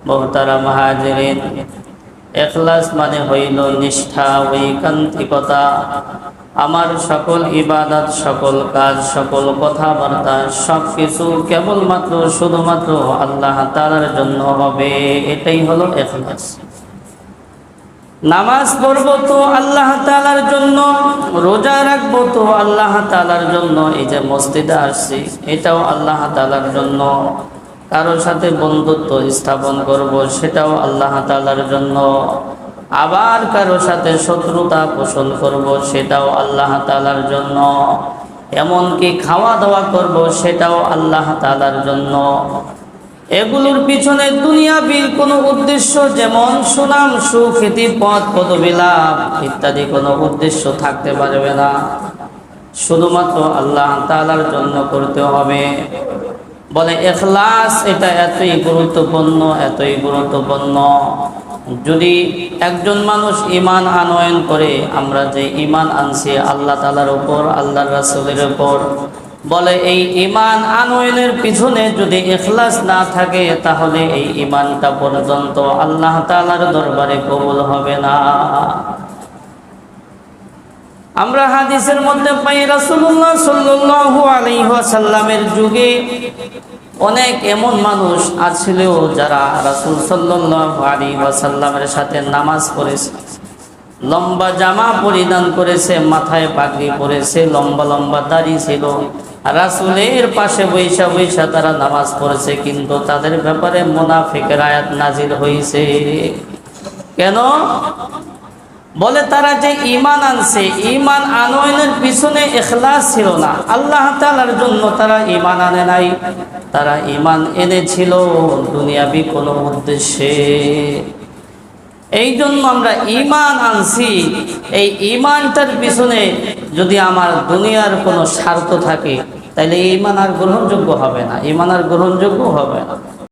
মুহতারাম হাজিরিন, ইখলাস মানে হইল নিষ্ঠা, ঐকান্তিকতা। আমার সকল ইবাদত, সকল কাজ, সকল কথাবার্তা সবকিছু কেবলমাত্র শুধুমাত্র আল্লাহ তাআলার জন্য হবে। এটাই হলো ইখলাস। নামাজ পড়বো তো আল্লাহ তাআলার জন্য, রোজা রাখবো তো আল্লাহ তাআলার জন্য, এই যে মসজিদে আসছি এটাও আল্লাহ তাআলার জন্য, কারো সাথে বন্ধুত্ব স্থাপন করব সেটাও আল্লাহ তাআলার জন্য, আবার কারো সাথে শত্রুতা পোষণ করব সেটাও আল্লাহ তাআলার জন্য, এমনকি খাওয়া দাওয়া করব সেটাও আল্লাহ তাআলার জন্য। এগুলোর পিছনে দুনিয়াবি কোনো উদ্দেশ্য, যেমন সুনাম, সুখ্যাতি, পদ পদবি লাভ ইত্যাদি কোনো উদ্দেশ্য থাকতে পারবে না। শুধুমাত্র আল্লাহ তাআলার জন্য করতে হবে। বলে ইখলাস এটা এতই গুরুত্বপূর্ণ, এতই গুরুত্বপূর্ণ। যদি একজন মানুষ ঈমান আনয়ন করে, আমরা যে ঈমান আনছি আল্লাহ তাআলার উপর, আল্লাহর রাসূলের উপর, বলে এই ঈমান আনয়নের পিছনে যদি ইখলাস না থাকে তাহলে এই ঈমানটা পর্যন্ত আল্লাহ তাআলার দরবারে কবুল হবে না। আমরা হাদিসের মধ্যে পাই রাসূলুল্লাহ সাল্লাল্লাহু আলাইহি ওয়াসাল্লামের যুগে অনেক এমন মানুষ আছিল যারা রাসূল সাল্লাল্লাহু আলাইহি ওয়াসাল্লামের সাথে নামাজ পড়েছে, লম্বা জামা পরিধান করেছে, মাথায় পাগড়ি পরেছে, লম্বা লম্বা দাড়ি ছিল, রাসূলের পাশে বৈশা বৈশা তারা নামাজ পড়েছে, কিন্তু তাদের ব্যাপারে মুনাফিকের আয়াত নাজিল হয়েছে। কেন? বলে তারা যে ঈমান আনছে, ঈমান আনয়নের পিছনে ইখলাস ছিল না, আল্লাহ তাআলার জন্য তারা ঈমান আনে নাই, তারা ঈমান এনেছিল দুনিয়াবি কোনো উদ্দেশ্যে। এই জন্য আমরা ঈমান আনছি, এই ঈমানটার পিছনে যদি আমার দুনিয়ার কোনো স্বার্থ থাকে তাহলে ঈমান আর গ্রহণযোগ্য হবে না, ঈমান আর গ্রহণযোগ্য হবে না।